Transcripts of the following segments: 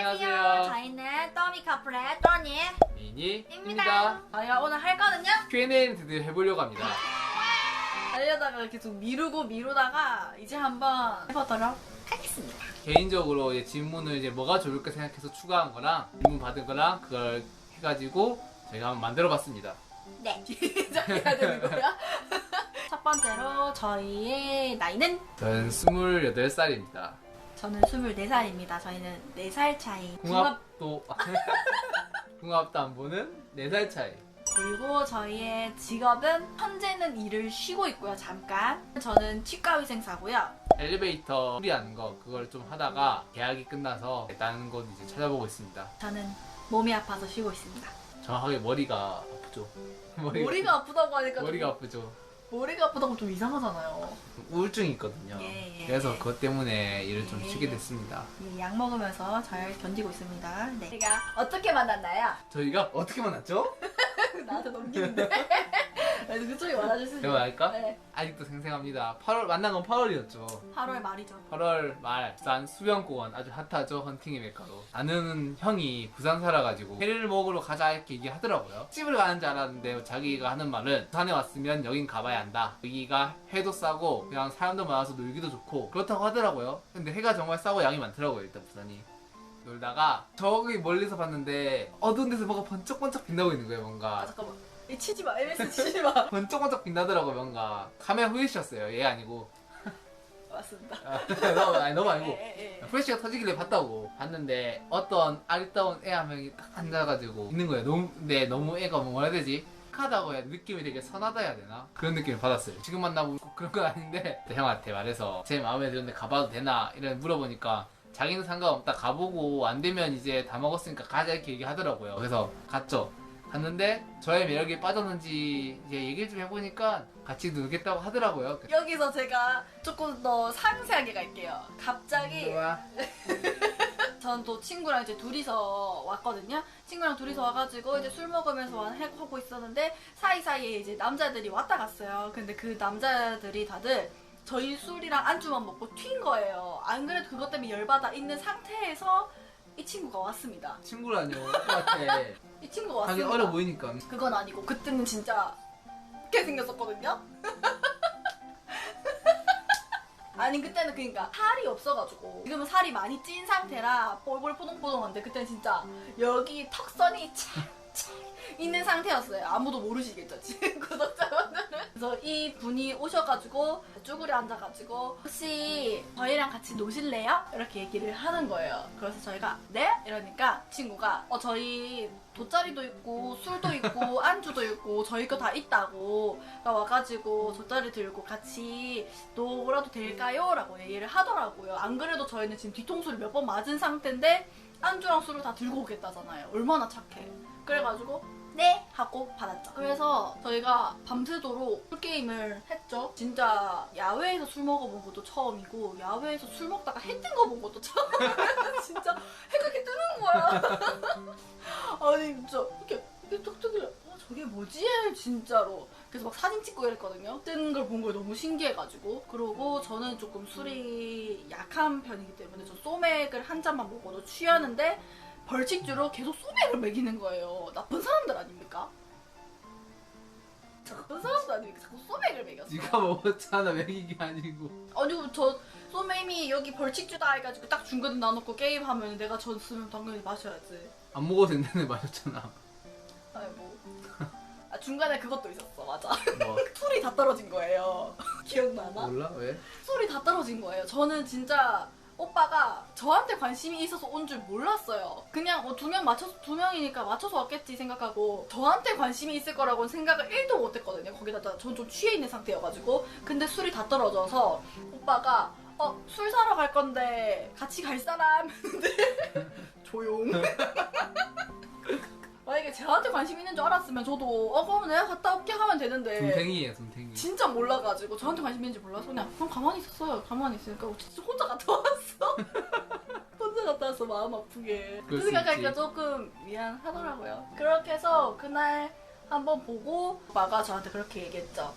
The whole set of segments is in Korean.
안녕하세요. 저희는 떠미 커플의 떠니 미니입니다. 저희가 오늘 할 거는요. Q&A를 드디어 해보려고 합니다. 하려다가 계속 미루다가 이제 한번 해보도록 하겠습니다. 개인적으로 이제 질문을 이제 뭐가 좋을까 생각해서 추가한 거랑 질문 받은 거랑 그걸 해가지고 저희가 한번 만들어봤습니다. 네. 시작해야 되는 거야? 첫 번째로 저희의 나이는? 저는 28살입니다. 저는 24살입니다. 저희는 4살 차이. 궁합도 궁합도 안 보는 4살 차이. 그리고 저희의 직업은 현재는 일을 쉬고 있고요. 잠깐. 저는 치과의생사고요. 엘리베이터 수리하는 거 그걸 좀 하다가 계약이 끝나서 다른 곳 이제 찾아보고 있습니다. 저는 몸이 아파서 쉬고 있습니다. 정확하게 머리가 아프죠. 머리가 아프다고 하니까 머리가 아프죠. 머리가 아프다고 좀 이상하잖아요. 우울증이 있거든요. 예. 그래서 그것 때문에 일을 좀 예. 쉬게 됐습니다. 예, 약 먹으면서 잘 견디고 있습니다. 네. 제가 어떻게 만났나요? 저희가 어떻게 만났죠? 나한테 넘기는데. 그래서 그쪽이 말아주시죠. 제가 말할까? 네. 아직도 생생합니다. 8월 만난 건 8월이었죠. 8월 말이죠. 8월 말 부산 수변공원 아주 핫하죠. 헌팅의 메카로. 아는 형이 부산 살아가지고 회를 먹으러 가자 이렇게 얘기하더라고요. 집을 가는 줄 알았는데 자기가 하는 말은 부산에 왔으면 여긴 가봐야 한다. 여기가 회도 싸고 그냥 사람도 많아서 놀기도 좋고 그렇다고 하더라고요. 근데 회가 정말 싸고 양이 많더라고요. 일단 부산이. 놀다가 저기 멀리서 봤는데 어두운 데서 뭐가 번쩍번쩍 빛나고 있는 거예요. 뭔가 아 잠깐만. 이 치지 마. MS 치지 마. 번쩍번쩍 빛나더라고요. 뭔가 카메라 후레쉬였어요. 얘 아니고 맞습니다. 너무 아니고 예. 프레쉬가 터지길래 봤다고 봤는데 어떤 아리따운 애 한 명이 딱 앉아가지고 있는 거예요. 너무 애가 뭐라 해야 되지? 착하다고 해야 돼. 느낌이 되게 선하다 해야 되나? 그런 느낌을 받았어요. 지금 만나보면 꼭 그런 건 아닌데 형한테 말해서 제 마음에 드는데 가봐도 되나? 이런 물어보니까 자기는 상관없다. 가보고 안 되면 이제 다 먹었으니까 가자 이렇게 얘기하더라고요. 그래서 갔죠. 갔는데 저의 매력에 빠졌는지 이제 얘기를 좀 해보니까 같이 놀겠다고 하더라고요. 여기서 제가 조금 더 상세하게 갈게요. 갑자기 전 또 친구랑 이제 둘이서 왔거든요. 친구랑 둘이서 와가지고 이제 술 먹으면서 하고 있었는데 사이사이에 이제 남자들이 왔다 갔어요. 근데 그 남자들이 다들 저희 술이랑 안주만 먹고 튄 거예요. 안 그래도 그것 때문에 열받아 있는 상태에서 이 친구가 왔습니다. 친구라뇨. 오빠한테 이 친구가 하기 왔습니다. 어려 보이니까. 그건 아니고 그때는 진짜 이렇게 생겼었거든요. 아니 그때는 그러니까 살이 없어가지고 지금은 살이 많이 찐 상태라 볼볼 포동포동한데 그때는 진짜 여기 턱선이 찰 있는 상태였어요. 아무도 모르시겠죠 지금 구독자분들은. 그래서 이 분이 오셔가지고 쭈그려 앉아가지고 혹시 저희랑 같이 노실래요? 이렇게 얘기를 하는 거예요. 그래서 저희가 네? 이러니까 친구가 저희 돗자리도 있고 술도 있고 안주도 있고 저희 거 다 있다고 와가지고 돗자리 들고 같이 놀아도 될까요? 라고 얘기를 하더라고요. 안 그래도 저희는 지금 뒤통수를 몇 번 맞은 상태인데 안주랑 술을 다 들고 오겠다잖아요. 얼마나 착해. 그래가지고 네! 하고 받았죠. 그래서 저희가 밤새도록 술게임을 했죠. 진짜 야외에서 술 먹어본 것도 처음이고 야외에서 술 먹다가 해 뜬 거 본 것도 처음이에요. 진짜 해가 이렇게 뜨는 거야. 아니 진짜 이렇게 뚝 뜨길래 저게 뭐지? 진짜로. 그래서 막 사진 찍고 이랬거든요. 뜬 걸 본 걸 너무 신기해가지고. 그러고 저는 조금 술이 약한 편이기 때문에 저 소맥을 한 잔만 먹어도 취하는데 벌칙주로 계속 소맥을 먹이는 거예요. 나쁜 사람들 아닙니까? 나쁜 사람들 아닙니까? 자꾸 소맥을 먹였어. 네가 먹었잖아. 먹이기 아니고. 아니 그럼 저 소맥이 여기 벌칙주다 해가지고 딱 중간에 놔놓고 게임하면 내가 졌으면 당연히 마셔야지. 안 먹어도 된다는 마셨잖아. 아니 뭐. 아 중간에 그것도 있었어. 맞아. 뭐 술이 다 떨어진 거예요. 기억나나? 몰라? 왜? 술이 다 떨어진 거예요. 저는 진짜 오빠가 저한테 관심이 있어서 온 줄 몰랐어요. 그냥 뭐 두 명이니까 맞춰서 왔겠지 생각하고 저한테 관심이 있을 거라고는 생각을 1도 못 했거든요. 거기다가 전 좀 취해 있는 상태여가지고. 근데 술이 다 떨어져서 오빠가 술 사러 갈 건데 같이 갈 사람? 했는데 조용. 만약에 저한테 관심 있는 줄 알았으면 저도 그럼 내가 갔다 올게 하면 되는데 둠탱이에요, 둠탱이. 진짜 몰라가지고 저한테 관심 있는지 몰라서 그냥 가만히 있었어요. 가만히 있으니까 진짜 혼자 갔다 왔어. 혼자 갔다 왔어. 마음 아프게. 그 그럴 수 생각하니까 있지. 조금 미안하더라고요. 그렇게 해서 그날 한번 보고 오빠가 저한테 그렇게 얘기했죠.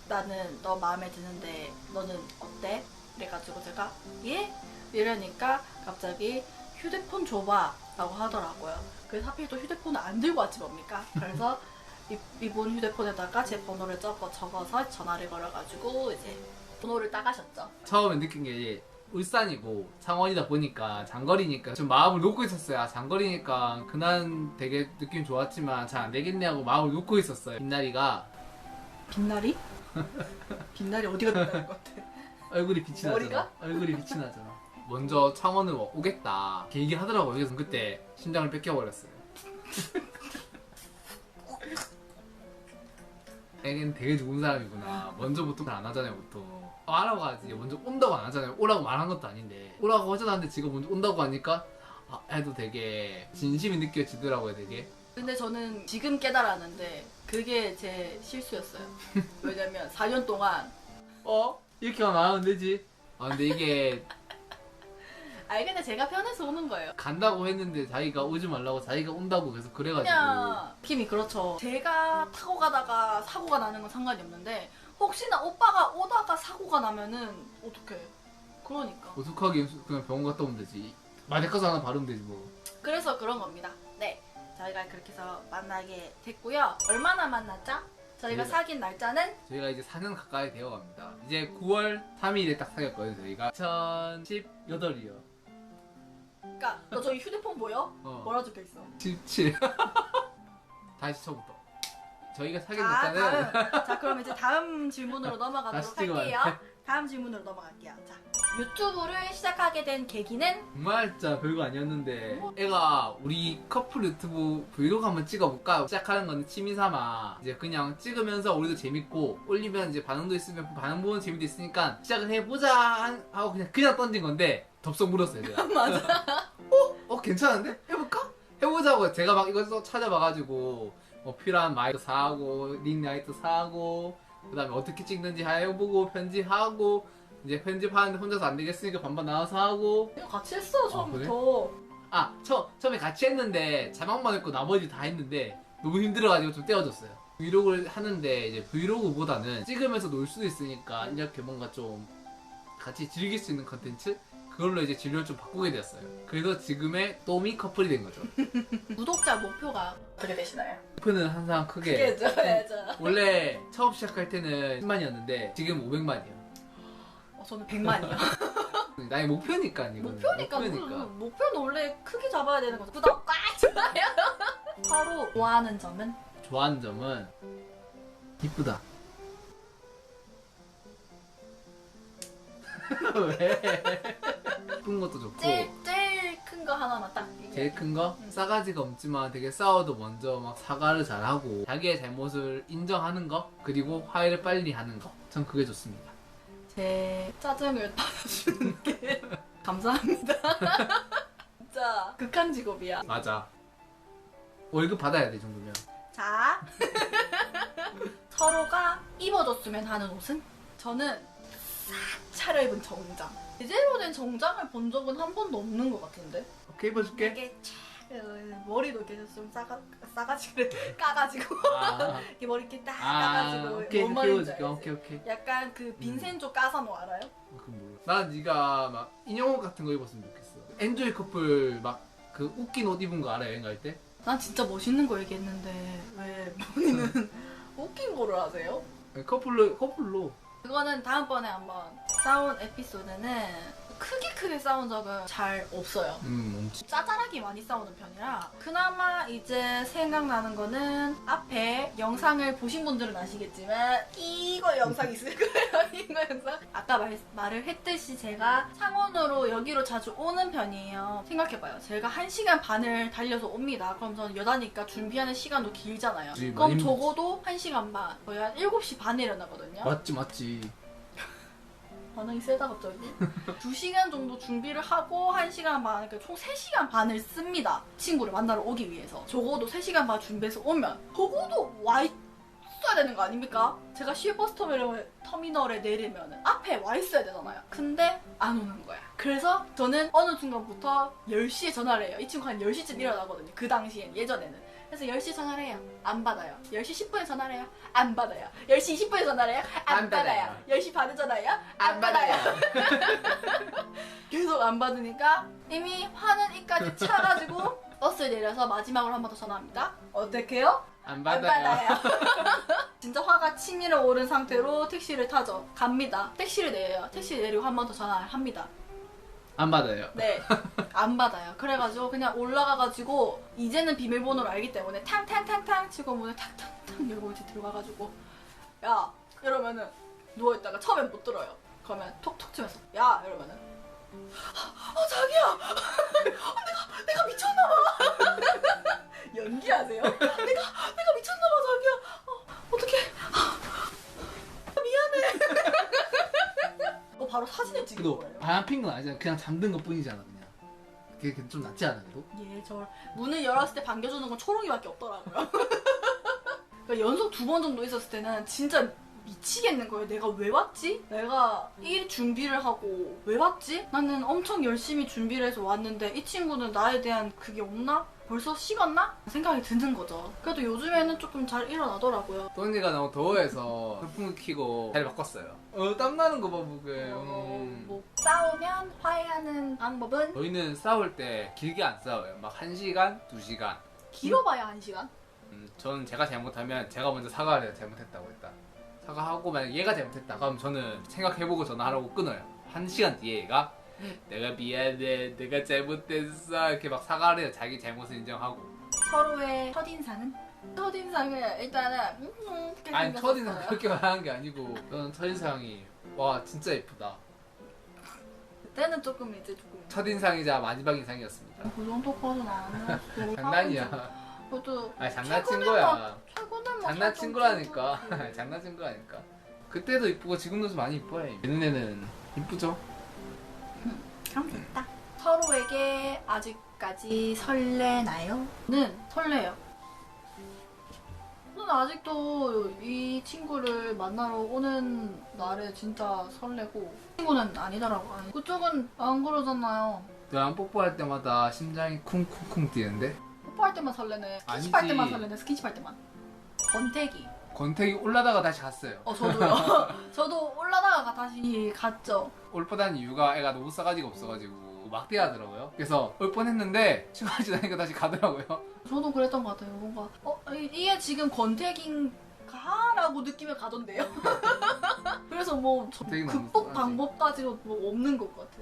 나는 너 마음에 드는데 너는 어때? 그래가지고 제가 예? 이러니까 갑자기 휴대폰 줘봐 라고 하더라고요. 그래서 하필 또 휴대폰을 안 들고 왔지 뭡니까? 그래서 이분 휴대폰에다가 제 번호를 적어서 전화를 걸어가지고 이제 번호를 따가셨죠. 처음에 느낀 게 이제 울산이고 창원이다 보니까 장거리니까 좀 마음을 놓고 있었어요. 아, 장거리니까 그날 되게 느낌 좋았지만 잘 안 되겠네 하고 마음을 놓고 있었어요. 빛나리가 빛나리? 빛나리 어디가 빛나는 것 같아? 얼굴이 빛이 머리가? 나잖아. 얼굴이 빛이 나잖아. 먼저 창원을 오겠다 이렇게 얘기하더라고요. 그래서 그때 심장을 뺏겨버렸어요. 애는 되게 좋은 사람이구나. 먼저부터 잘 안 하잖아요, 보통. 알아고 하지. 먼저 온다고 안 하잖아요. 오라고 말한 것도 아닌데. 오라고 하잖아는데 지금 먼저 온다고 하니까 아, 애도 되게 진심이 느껴지더라고요, 되게. 근데 저는 지금 깨달았는데 그게 제 실수였어요. 왜냐면 4년 동안 이렇게 하면 안 하면 되지. 아, 근데 이게 아니 근데 제가 편해서 오는 거예요. 간다고 했는데 자기가 오지 말라고 자기가 온다고 계속 그래가지고. 그냥 느낌이 그렇죠. 제가 타고 가다가 사고가 나는 건 상관이 없는데 혹시나 오빠가 오다가 사고가 나면은 어떡해. 그러니까. 어떡하게 그냥 병원 갔다 오면 되지. 마데카스 하나 바르면 되지 뭐. 그래서 그런 겁니다. 네. 저희가 그렇게 해서 만나게 됐고요. 얼마나 만났죠? 저희가 저희가- 사귄 날짜는 저희가 이제 4년 가까이 되어갑니다. 이제 9월 3일에 딱 사귀었거든요, 저희가. 2018이요. 그러니까 너 저기 휴대폰 보여? 뭐라 적혀 있어? 17. 다시 처음부터. 저희가 사귄 자, 날짜는 자, 그럼 이제 다음 질문으로 다시 넘어가도록 찍어야 할게요. 돼. 다음 질문으로 넘어갈게요. 자, 유튜브를 시작하게 된 계기는 정말 진짜 별거 아니었는데 애가 우리 커플 유튜브 브이로그 한번 찍어볼까? 시작하는 건 취미삼아 이제 그냥 찍으면서 우리도 재밌고 올리면 이제 반응도 있으면 반응 보는 재미도 있으니까 시작을 해보자 하고 그냥 던진 건데 덥석 물었어요 제가. 맞아. 괜찮은데? 해볼까? 해보자고 제가 막 이것저것 찾아봐가지고 뭐 필요한 마이크 사고 링 라이트 사고 그 다음에 어떻게 찍는지 해보고 편집하고 이제 편집하는데 혼자서 안 되겠으니까 반반 나눠서 하고. 이거 같이 했어 처음부터. 처음에 같이 했는데 자막만 했고 나머지 다 했는데 너무 힘들어가지고 좀 떼어졌어요. 브이로그를 하는데 이제 브이로그보다는 찍으면서 놀 수도 있으니까 이렇게 뭔가 좀 같이 즐길 수 있는 컨텐츠? 그걸로 이제 진로를 좀 바꾸게 되었어요. 그래서 지금의 또미 커플이 된 거죠. 구독자 목표가 어떻게 되시나요? 목표는 항상 크게 크게 줘야죠. 원래 처음 시작할 때는 10만이었는데 지금 500만이요. 저는 100만이요. 나의 목표니까 이거는. 목표니까. 목표는 원래 크게 잡아야 되는 거죠. 구독과 좋아요. 서로 좋아하는 점은? 좋아하는 점은 이쁘다. 왜? 이쁜 것도 좋고 제일 큰 거 하나만 딱 얘기해. 제일 큰 거? 싸가지가 없지만 되게 싸워도 먼저 막 사과를 잘하고 자기의 잘못을 인정하는 거 그리고 화해를 빨리 하는 거. 전 그게 좋습니다. 제 짜증을 받아주는 게 감사합니다. 진짜 극한 직업이야. 맞아. 월급 받아야 돼, 이 정도면. 자, 서로가 입어줬으면 하는 옷은? 저는 싹 차려입은 정장. 제대로 된 정장을 본 적은 한 번도 없는 것 같은데. 오케이, 입어줄게. 이게 머리도 이렇게 좀 싸가지고 까가지고 아, 이렇게 머리 이렇게 딱 아, 까가지고 오케이, 뭔 말인지 끼워줄게. 알지? 오케이. 약간 그 빈센조 까사노 알아요? 그건 몰라. 난 네가 막 인형옷 같은 거 입었으면 좋겠어. 엔조이 커플 막 그 웃긴 옷 입은 거 알아, 여행 갈 때? 난 진짜 멋있는 거 얘기했는데 왜 본인은 웃긴 거를 하세요? 커플로. 그거는 다음번에 한번 싸운 에피소드는 크게 싸운 적은 잘 없어요. 엄청. 짜잘하게 많이 싸우는 편이라 그나마 이제 생각나는 거는 앞에 영상을 보신 분들은 아시겠지만 이거 영상 있을 거예요. 이거 영상 아까 말을 했듯이 제가 창원으로 여기로 자주 오는 편이에요. 생각해봐요. 제가 1시간 반을 달려서 옵니다. 그럼 저는 여다니까 준비하는 시간도 길잖아요. 그치, 그럼 많이 적어도 1시간 반 거의 한 7시 반에 일어나거든요. 맞지. 반응이 세다 갑자기. 2시간 정도 준비를 하고 1시간 반, 그러니까 총 3시간 반을 씁니다. 친구를 만나러 오기 위해서. 적어도 3시간 반 준비해서 오면 적어도 와 있어야 되는 거 아닙니까? 제가 시외버스 터미널에 내리면 앞에 와 있어야 되잖아요. 근데 안 오는 거야. 그래서 저는 어느 순간부터 10시에 전화를 해요. 이 친구 한 10시쯤 일어나거든요. 그 당시엔, 예전에는. 그래서 10시 전화를 해요. 안 받아요. 10시 10분에 전화를 해요. 안 받아요. 10시 20분에 전화를 해요. 안 받아요. 10시 반에 전화해요. 안 받아요. 계속 안 받으니까 이미 화는 이까지 차가지고 버스에 내려서 마지막으로 한 번 더 전화합니다. 어떻게 해요? 안 안 받아요. 받아요. 진짜 화가 치밀어 오른 상태로 택시를 타죠. 갑니다. 택시를 내려요. 택시 내리고 한 번 더 전화를 합니다. 안 받아요. 네, 안 받아요. 그래가지고 그냥 올라가가지고 이제는 비밀번호를 알기 때문에 탕탕탕탕 치고 문을 탕탕탕 열고 이제 들어가가지고 야 이러면은 누워있다가 처음엔 못 들어요. 그러면 톡톡 치면서 야 이러면은 자기야 내가 미쳤나봐. 연기하세요? 내가 미쳤나봐 자기야. 어떡해. 미안해. 바로 사진을 찍은 그래도 거예요. 바람 핀 건 아니잖아. 그냥 잠든 것 뿐이잖아 그냥. 그게 좀 낫지 않아 그래도? 예, 저 문을 열었을 때 반겨주는 건 초롱이밖에 없더라고요. 그러니까 연속 2번 정도 있었을 때는 진짜 미치겠는 거예요. 내가 왜 왔지? 내가 일 준비를 하고 왜 왔지? 나는 엄청 열심히 준비를 해서 왔는데 이 친구는 나에 대한 그게 없나? 벌써 식었나? 생각이 드는 거죠. 그래도 요즘에는 조금 잘 일어나더라고요. 또니가 너무 더워해서 선풍기 켜고 자리 바꿨어요. 땀나는 거 봐 보게. 뭐 싸우면 화해하는 방법은 저희는 싸울 때 길게 안 싸워요. 막 1시간, 2시간. 길어봐야 1시간? 저는 제가 잘못하면 제가 먼저 사과를 해요. 잘못했다고 일단. 사과하고 만약 얘가 잘못했다 그럼 저는 생각해보고 전화하라고 끊어요. 1시간 뒤에 얘가 내가 미안해, 내가 잘못했어 이렇게 막 사과를 해요. 자기 잘못을 인정하고. 서로의 첫인상은? 첫인상은 일단은 아니 첫인상 그렇게 말하는 게 아니고 저는 첫인상이 와 진짜 예쁘다. 그때는 조금 이제 조금 첫인상이자 마지막 인상이었습니다. 그 정도까지는 아니었어. 장난이야. 그래도 아니 장난친 최근에 거야. 최근에 뭐 장난친 거라니까. 장난친 거라니까. 그때도 이쁘고 지금도 좀 많이 이뻐요. 내 눈에는 이쁘죠? 그럼 됐다. 서로에게 아직까지 설레나요? 는 설레요. 저는 아직도 이 친구를 만나러 오는 날에 진짜 설레고 친구는 아니더라고. 아니, 그쪽은 안 그러잖아요. 너랑 뽀뽀할 때마다 심장이 쿵쿵쿵 뛰는데? 뽀뽀할 때만 설레네. 스킨십 아니지. 할 때만 설레네. 스킨십 할 때만. 권태기. 권태기 올라다가 다시 갔어요. 저도요. 저도 올라다가 다시 갔죠. 올 뻔한 이유가 애가 너무 싸가지가 없어가지고 막대하더라고요. 그래서 올 뻔했는데 시간이 지나니까 다시 가더라고요. 저도 그랬던 것 같아요. 뭔가 이게 지금 권태기인가라고 느낌을 가던데요. 그래서 뭐 권태기 너무 극복 싸가지. 방법까지도 뭐 없는 것 같아.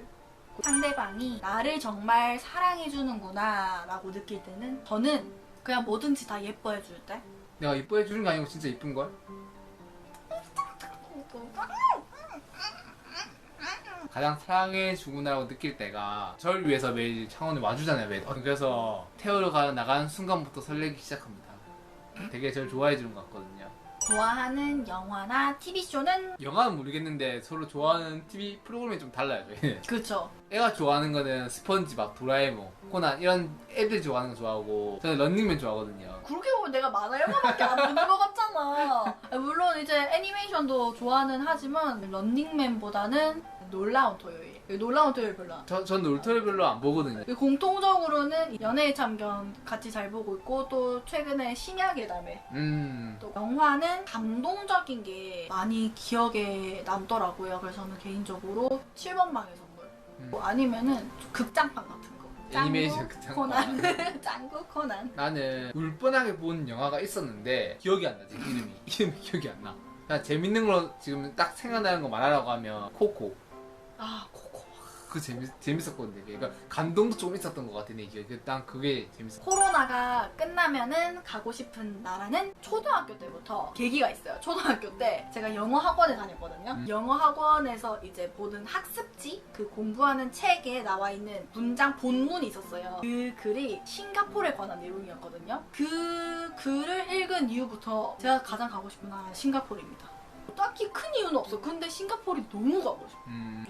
상대방이 나를 정말 사랑해주는구나 라고 느낄 때는 저는 그냥 뭐든지 다 예뻐해줄 때. 내가 이뻐해 주는 게 아니고 진짜 이쁜걸? 가장 사랑해 주구나라고 느낄 때가 절 위해서 매일 창원에 와주잖아요 매일. 그래서 태우러 나가는 순간부터 설레기 시작합니다. 되게 절 좋아해 주는 것 같거든요. 좋아하는 영화나 TV쇼는? 영화는 모르겠는데 서로 좋아하는 TV 프로그램이 좀 달라요 저희는. 그쵸. 애가 좋아하는 거는 스펀지밥, 도라에몽, 코난 이런 애들 좋아하는 거 좋아하고 저는 런닝맨 좋아하거든요. 그렇게 보면 내가 만화 영화밖에 안 보는 것 같잖아. 물론 이제 애니메이션도 좋아는 하지만 런닝맨보다는 놀라운 토요일. 놀라운 토요일 별로 안. 전 놀토를 별로 안 보거든요. 공통적으로는 연애의 참견 같이 잘 보고 있고 또 최근에 심야의 담에 또 영화는 감동적인 게 많이 기억에 남더라고요. 그래서 저는 개인적으로 7번방의 선물 아니면은 극장판 같은 거. 애니메이션 짱구 코난. 짱구 코난. 나는 울 뻔하게 본 영화가 있었는데 기억이 안 나지 이름이 기억이 안 나. 그냥 재밌는 거 지금 딱 생각나는 거 말하라고 하면 코코. 아 코코. 그 재밌었거든요. 그러니까 감동도 좀 있었던 것 같아 내 기억에. 난 그게 재밌었어. 코로나가 끝나면은 가고 싶은 나라는 초등학교 때부터 계기가 있어요. 초등학교 때 제가 영어 학원에 다녔거든요. 영어 학원에서 이제 보는 학습지, 그 공부하는 책에 나와 있는 문장 본문이 있었어요. 그 글이 싱가포르에 관한 내용이었거든요. 그 글을 읽은 이후부터 제가 가장 가고 싶은 나라는 싱가포르입니다. 딱히 큰 이유는 없어. 근데 싱가포르이 너무 가고 싶어.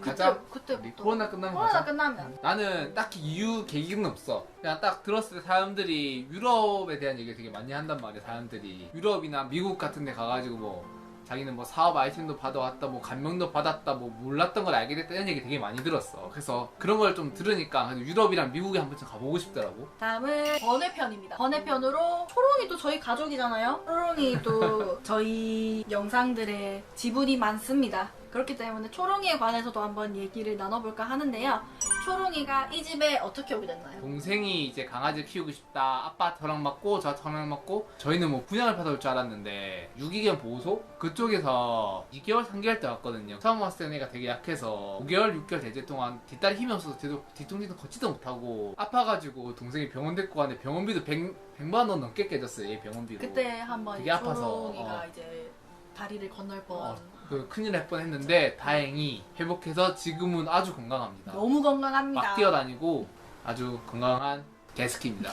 가자. 우리 그때부터. 코로나 끝나면 코로나 가자. 끝나면. 나는 딱히 이유 계기는 없어. 그냥 딱 들었을 때 사람들이 유럽에 대한 얘기를 되게 많이 한단 말이야. 사람들이 유럽이나 미국 같은 데 가가지고 뭐 자기는 뭐 사업 아이템도 받아왔다, 뭐 감명도 받았다, 뭐 몰랐던 걸 알게 됐다 이런 얘기 되게 많이 들었어. 그래서 그런 걸 좀 들으니까 유럽이랑 미국에 한 번쯤 가보고 싶더라고. 다음은 번외편입니다. 번외편으로 초롱이도 저희 가족이잖아요. 초롱이도 저희 영상들의 지분이 많습니다. 그렇기 때문에 초롱이에 관해서도 한번 얘기를 나눠볼까 하는데요. 초롱이가 이 집에 어떻게 오게 됐나요? 동생이 이제 강아지를 키우고 싶다. 아빠 저랑 맞고 저 저랑 맞고 저희는 뭐 분양을 받아올 줄 알았는데 유기견 보호소 그쪽에서 2개월 3개월 때 왔거든요. 처음 왔을 때 애가 되게 약해서 5개월 6개월 대제 동안 뒷다리 힘이 없어서 뒤뚱뒤뚱 걷지도 못하고 아파가지고 동생이 병원 데리고 갔는데 병원비도 100만 원 넘게 깨졌어요. 얘 병원비로. 그때 한번 되게 아파서, 초롱이가 이제 다리를 건널 뻔. 그 큰일 날 뻔했는데 다행히 회복해서 지금은 아주 건강합니다. 너무 건강합니다. 막 뛰어다니고 아주 건강한 개스키입니다.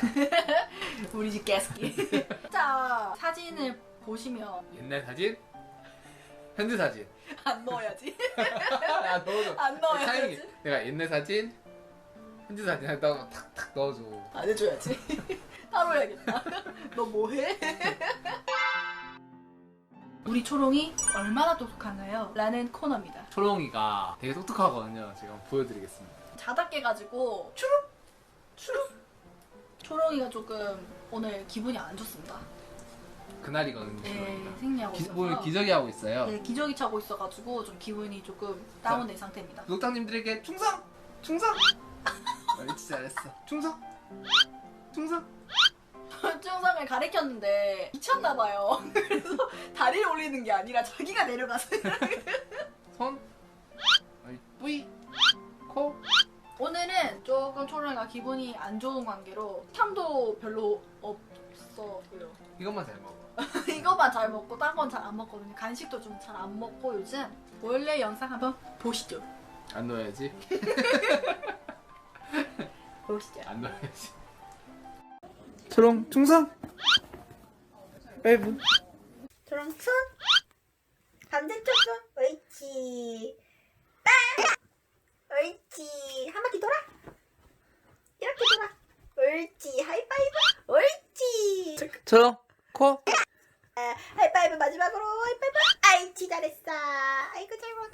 우리 집 개스키. 자, 사진을 보시면 옛날 사진, 현재 사진. 안 넣어야지. 아, 넣어줘. 안 넣어야지. 내가 옛날 사진, 현재 사진 하다가 탁탁 넣어줘. 안 해줘야지. 따로 해야겠다. 너 뭐해? 우리 초롱이 얼마나 똑똑한가요? 라는 코너입니다. 초롱이가 되게 똑똑하거든요. 제가 한번 보여드리겠습니다. 자다 깨가지고 추룩 추룩. 초롱이가 조금 오늘 기분이 안 좋습니다. 그날이거든요. 네, 초롱이가. 생리하고 있어서. 보면 기저귀 하고 있어요. 네, 기저귀 차고 있어가지고 좀 기분이 조금 다운된 상태입니다. 구독자님들에게 충성! 충성! 진짜 잘했어. 충성! 충성! 충성을 가리켰는데 미쳤나봐요. 그래서 다리를 올리는 게 아니라 자기가 내려가서 손, 뿌이, 코. 오늘은 조금 초롱이가 기분이 안 좋은 관계로 향도 별로 없어요. 이것만 잘 먹어. 이것만 잘 먹고 딴 건 잘 안 먹거든요. 간식도 좀 잘 안 먹고 요즘. 원래 영상 한번 보시죠. 안 넣어야지. 보시죠. 안 넣어야지. 초롱 충성! 1분. 초롱 손 반대쪽 손 옳지 빵 옳지 한 바퀴 돌아 이렇게 돌아 옳지 하이파이브 옳지 초롱 코. 하이파이브 마지막으로 하이파이브 아이치 잘했어 아이고 잘 먹어